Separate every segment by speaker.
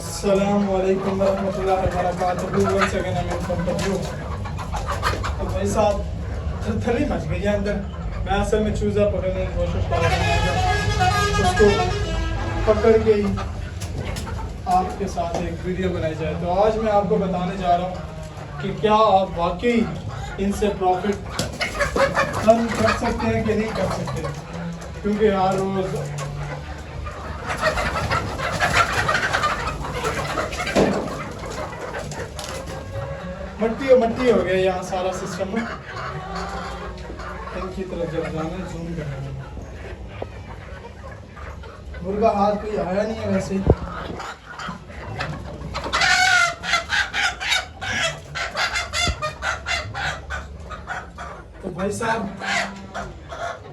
Speaker 1: अस्सलाम वालेकुम रहमतुल्लाहि व बरकातुहू। Once again I am from Tokyo. तो भाई साहब थली मच गई है अंदर। मैं असल में चूज़ा पकड़ने की कोशिश कर रहा हूँ, उसको पकड़ के ही आपके साथ एक वीडियो बनाई जाए। तो आज मैं आपको बताने जा रहा हूँ कि क्या आप वाकई इनसे प्रॉफिट अर्न कर सकते हैं कि नहीं कर सकते, क्योंकि हर रोज़ मट्टी हो गया यहाँ सारा सिस्टम में। इनकी तरफ जब जाना है जूम करना है। मुर्गा हाथ कोई आया नहीं है वैसे। तो भाई साहब,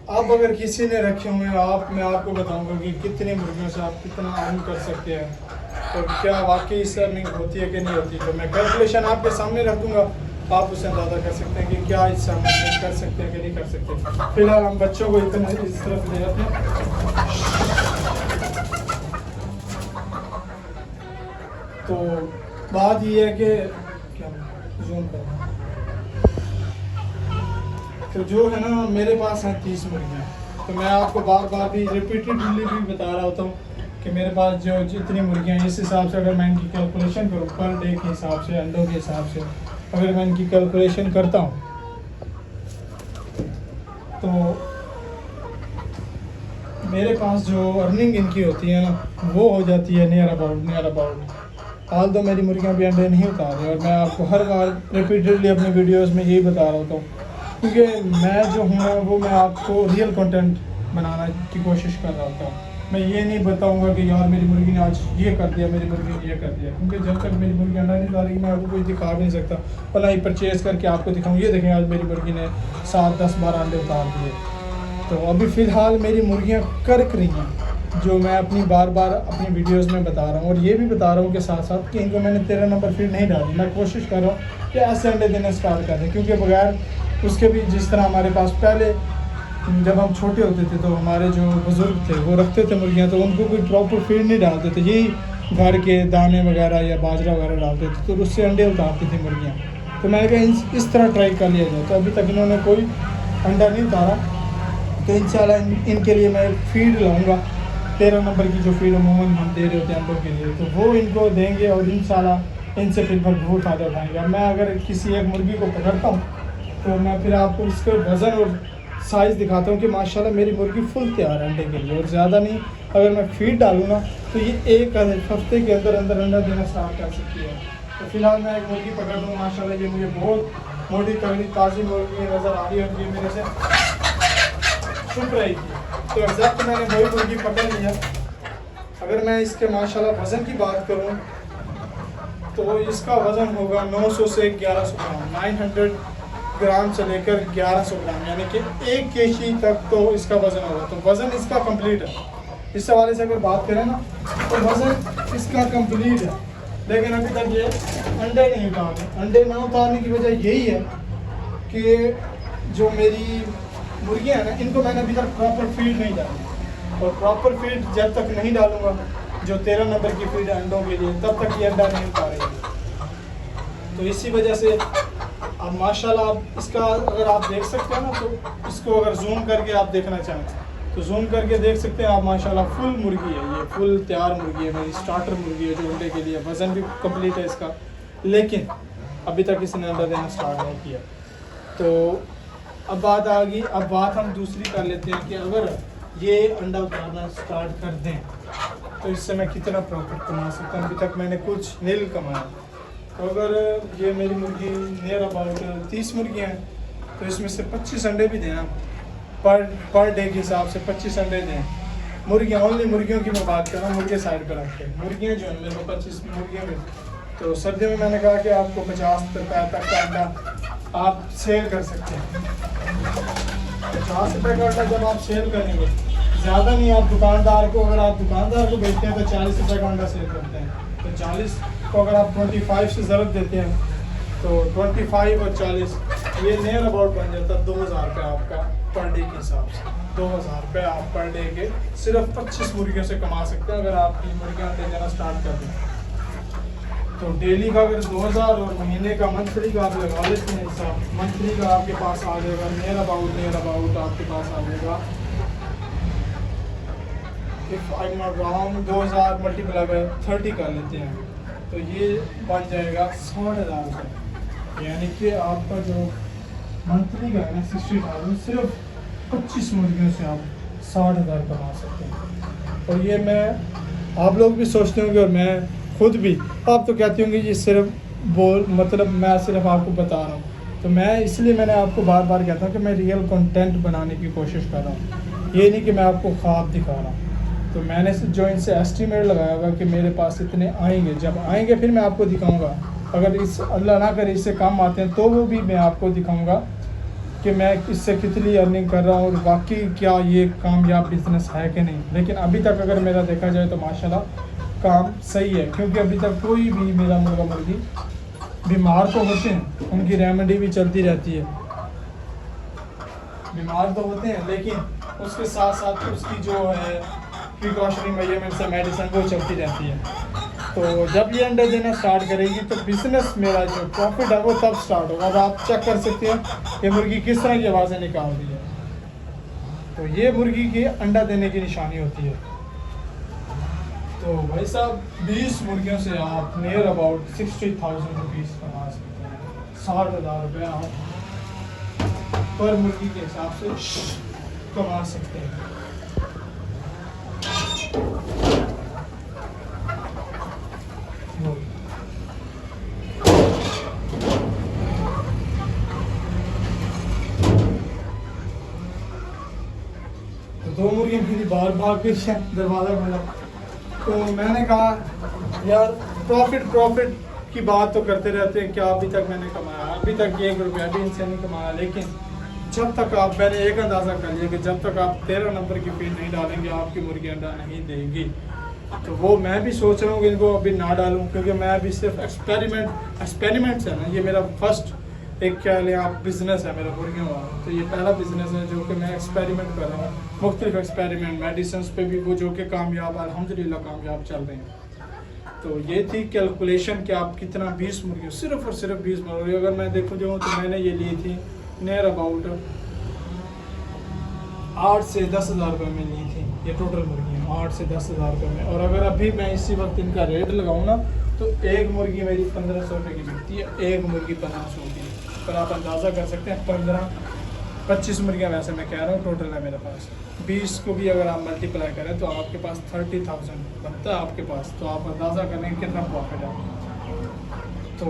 Speaker 1: आप अगर किसी ने रखे हुए हैं, मैं आपको बताऊंगा कि कितने मुर्गियों से आप कितना अर्न कर सकते हैं और क्या वाकई इससे अर्निंग होती है कि नहीं होती। तो मैं कैलकुलेशन आपके सामने रख दूंगा, आप उससे अंदाज़ा कर सकते हैं कि क्या इससे हम अर्निंग कर सकते हैं कि नहीं कर सकते। फिलहाल हम बच्चों को इतना इस तरफ ले जाते हैं। तो बात ये है कि क्या जूम करना, तो जो है ना, मेरे पास हैं 30 मुर्गियाँ। तो मैं आपको बार बार भी रिपीटेडली भी बता रहा होता हूँ कि मेरे पास जो जितनी मुर्गियाँ हैं, इस हिसाब से अगर मैं इनकी कैलकुलेशन करूँ पर डे के हिसाब से, अंडों के हिसाब से अगर मैं इनकी कैलकुलेशन करता हूँ तो मेरे पास जो अर्निंग इनकी होती है ना, वो हो जाती है नियर अबाउट। हाल तो मेरी मुर्गियाँ भी अंडे नहीं उतार रही, और मैं आपको हर बार रिपीटेडली अपने वीडियोस में यही बता रहा होता हूँ, क्योंकि मैं जो हूँ ना, वो मैं आपको रियल कंटेंट बनाना की कोशिश कर रहा होता हूँ। मैं ये नहीं बताऊंगा कि यार मेरी मुर्गी ने आज ये कर दिया, मेरी मुर्गी ने ये कर दिया, क्योंकि जब तक मेरी मुर्गी अंडा नहीं डालेगी मैं आपको कुछ दिखा भी नहीं सकता। भला ही परचेज़ करके आपको दिखाऊँ, ये देखें आज मेरी मुर्गी ने 7, 10, 12 अंडे उतार दिए। तो अभी फ़िलहाल मेरी मुर्गियाँ करक रही हैं, जो मैं अपनी बार बार अपनी वीडियोज़ में बता रहा हूँ, और ये भी बता रहा हूँ कि साथ साथ कि इनको मैंने 13 नंबर फीड नहीं डाली। मैं कोशिश कर रहा हूँ कि ऐसे अंडे देने स्टार्ट कर दें, क्योंकि बगैर उसके भी, जिस तरह हमारे पास पहले जब हम छोटे होते थे तो हमारे जो बुज़ुर्ग थे वो रखते थे मुर्गियाँ, तो उनको कोई प्रॉपर फीड नहीं डालते थे, यही घर के दाने वगैरह या बाजरा वगैरह डालते थे, तो उससे अंडे उतारती थी मुर्गियाँ। तो मैंने कहा इस तरह ट्राई कर लिया जाए। तो अभी तक इन्होंने कोई अंडा नहीं उतारा, तो इंशाल्लाह इनके लिए मैं फीड लाऊँगा, 13 नंबर की जो फीड अमूमन हम दे रहे होते हैं अंडों के लिए, तो वो इनको देंगे और इंशाल्लाह इनसे फिर भरपूर फ़ायदा उठाएंगे। अब मैं अगर किसी एक मुर्गी को पकड़ता हूँ तो मैं फिर आपको इसके वज़न और साइज़ दिखाता हूँ कि माशाल्लाह मेरी मुर्गी फुल तैयार है अंडे के लिए, और ज़्यादा नहीं अगर मैं फीड डालूँ ना तो ये एक हफ्ते के अंदर अंदर अंडा देना स्टार्ट कर सकती है। तो फिलहाल मैं एक मुर्गी पकड़ लूँ, माशाल्लाह ये मुझे बहुत मोटी तगड़ी ताज़ी मुर्गी नज़र आ रही है, और ये मेरे से छुप रही थी। तो एग्जैक्ट मैंने वही मुर्गी पकड़ लिया। अगर मैं इसके माशाल्लाह वज़न की बात करूँ तो इसका वज़न होगा 900 से 1100 ग्राम, 900 ग्राम से लेकर 1100 ग्राम, यानी कि 1 केजी तक तो इसका वज़न होगा। तो वज़न इसका कंप्लीट है। इस हवाले से अगर बात करें ना तो वज़न इसका कंप्लीट है, लेकिन अभी तक ये अंडे नहीं उतारते। अंडे ना उतारने की वजह यही है कि जो मेरी मुर्गियाँ हैं ना, इनको मैंने अभी तक प्रॉपर फीड नहीं डाली, और प्रॉपर फीड जब तक नहीं डालूँगा, जो 13 नंबर की फीड है अंडों के लिए, तब तक ये अंडा नहीं उतारेगी। तो इसी वजह से अब माशाल्लाह आप इसका अगर आप देख सकते हैं ना, तो इसको अगर जूम करके आप देखना चाहें तो जूम करके देख सकते हैं आप। माशाल्लाह फुल मुर्गी है, ये फुल तैयार मुर्गी है, मेरी स्टार्टर मुर्गी है जो अंडे के लिए। वज़न भी कंप्लीट है इसका, लेकिन अभी तक इसने अंडा देना स्टार्ट नहीं किया। तो अब बात आ गई, अब बात हम दूसरी कर लेते हैं कि अगर ये अंडा उतारना स्टार्ट कर दें तो इससे मैं कितना प्रॉफिट कमा सकता हूँ। अभी तक मैंने कुछ नील कमाया। तो अगर ये मेरी मुर्गी नियर अबाउट 30 मुर्गियाँ हैं, तो इसमें से 25 अंडे भी देना, पर डे के हिसाब से 25 अंडे दें। मुर्गियाँ, ओनली मुर्गियों की मैं बात कर रहा हूँ, मुर्गे साइड पर रख के। मुर्गियाँ जो हैं मेरे को 25 मुर्गियाँ में, तो सर्दियों में मैंने कहा कि आपको 50 रुपये तक का अंडा आप सेल कर सकते हैं। 50 रुपये का अंडा जब आप सेल करेंगे, ज़्यादा नहीं, आप दुकानदार को, अगर आप दुकानदार को बेचते हैं तो 40 रुपये का अंडा सेल करते हैं। तो 40 को अगर आप 25 से ज़रूरत देते हैं तो 25 और 40 ये नियर अबाउट बन जाता है 2000 रुपये आपका पर डे के हिसाब से। 2000 रुपये आप पर डे के सिर्फ 25 मुर्गियों से कमा सकते हैं, अगर आप 3 मुर्गियाँ अंडे देना स्टार्ट कर दें। तो डेली का अगर 2000 और महीने का मंथली का आप लगा लेते हैं हिसाब, मंथली का आपके पास आ जाएगा नियर अबाउट आपके पास आ जाएगा, if I am not wrong 2000 multiply by 30 कर लेते हैं तो ये बन जाएगा 60,000 रुपये। यानी कि आपका जो मंथली का है ना 60,000, सिर्फ 25 मुर्गियों से आप 60,000 कमा सकते हैं। और ये मैं आप लोग भी सोचते होंगे और मैं खुद भी, आप तो कहते होंगे ये सिर्फ मतलब मैं सिर्फ आपको बता रहा हूँ, तो मैं इसलिए मैंने आपको बार बार कहता हूँ कि मैं रियल कंटेंट बनाने की कोशिश कर रहा हूँ, ये नहीं कि मैं आपको ख्वाब दिखा रहा हूँ। तो मैंने जो इनसे एस्टिमेट लगाया होगा कि मेरे पास इतने आएंगे, जब आएंगे फिर मैं आपको दिखाऊंगा। अगर इस अल्लाह ना करे इससे कम आते हैं तो वो भी मैं आपको दिखाऊंगा कि मैं इससे कितनी अर्निंग कर रहा हूँ और वाकई क्या ये कामयाब बिजनेस है कि नहीं। लेकिन अभी तक अगर मेरा देखा जाए तो माशाल्लाह काम सही है, क्योंकि अभी तक कोई भी मेरा मुर्गा मुर्गी बीमार तो होते हैं, उनकी रेमेडी भी चलती रहती है, बीमार तो होते हैं लेकिन उसके साथ साथ उसकी जो है प्रिकॉशनरी मेजरमेंट्स है, मेडिसिन वो चलती रहती है। तो जब ये अंडे देना स्टार्ट करेगी तो बिज़नेस मेरा जो प्रॉफिट है वो तब स्टार्ट होगा। अब आप चेक कर सकते हैं ये मुर्गी किस तरह की आवाज़ें निकाल रही है, तो ये मुर्गी की अंडा देने की निशानी होती है। तो भाई साहब 20 मुर्गियों से आप नियर अबाउट 60,000 रुपीज़ कमा सकते हैं, 60,000 रुपये आप पर मुर्गी के हिसाब से कमा सकते हैं। तो 2 मुर्गियाँ मेरी बाहर भाग गई हैं, दरवाज़ा खोला तो मैंने कहा यार प्रॉफिट की बात तो करते रहते हैं, क्या अभी तक मैंने कमाया, अभी तक 1 रुपया भी इनसे नहीं कमाया। लेकिन जब तक आप, मैंने एक अंदाज़ा कर लिया कि जब तक आप 13 नंबर की फीड नहीं डालेंगे आपकी मुर्गी अंडा नहीं देगी। तो वो मैं भी सोच रहा हूँ कि इनको अभी ना डालूँ, क्योंकि मैं अभी सिर्फ एक्सपेरिमेंट्स है ना, ये मेरा फर्स्ट एक क्या लें आप बिज़नेस है मेरा मुर्गियों वाला। तो ये पहला बिज़नेस है जो कि मैं एक्सपेरिमेंट कर रहा हूँ, मुख्तलिफ एक्सपेरिमेंट मेडिसिन पे भी वो जो कि कामयाब अल्हम्दुलिल्लाह कामयाब चल रहे हैं। तो ये थी कैलकुलेशन कि आप कितना 20 मुर्गियों, सिर्फ और सिर्फ 20 मुर्गी अगर मैं देखूँ जो तो मैंने ये ली थी नियर अबाउट 8 से 10,000 रुपये में ली थी ये टोटल मुर्गियाँ, 8 से 10,000 रुपये में। और अगर अभी मैं इसी वक्त इनका रेट लगाऊँ ना तो एक मुर्गी मेरी 1500 रुपये की बिकती है, एक मुर्गी 1500 की। पर आप अंदाज़ा कर सकते हैं 15-25 मुर्गियाँ वैसे मैं कह रहा हूँ टोटल है मेरे पास। 20 को भी अगर आप मल्टीप्लाई करें तो आपके पास 30,000 बनता है आपके पास, तो आप अंदाज़ा करें कितना प्रॉफिट है। तो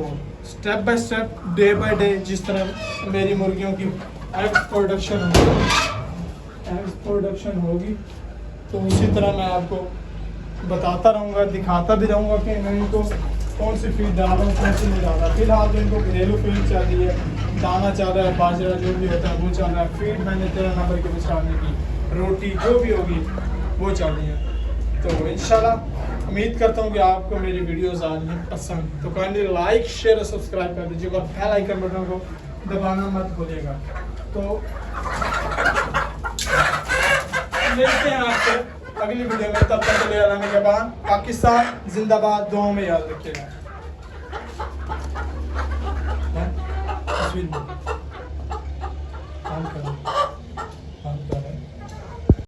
Speaker 1: step by step, day by day, जिस तरह मेरी मुर्गियों की एग्स प्रोडक्शन होगी तो उसी तरह मैं आपको बताता रहूँगा, दिखाता भी रहूँगा कि मैं इनको कौन सी फीड डाल रहा हूँ, कौन सी नहीं डाल रहा। फिलहाल तो इनको घरेलू फीड चल रही है, दाना चल रहा है, बाजरा जो भी होता है वो चल रहा है, फीड मैंने 13 नंबर के बिछाने की, रोटी जो भी होगी वो चल रही है। तो इंशाल्लाह उम्मीद करता हूँ कि आपको मेरी वीडियोज़ आ रही हैं पसंद, तो काइंडली लाइक शेयर और सब्सक्राइब कर दीजिएगा और बेल आइकन बटन को दबाना मत भूलिएगा। तो मिलते हैं आपसे अगली वीडियो में, तब तक के लिए अल्लाह के बाद पाकिस्तान जिंदाबाद, दुआओं में याद रखिएगा। तस्वीर में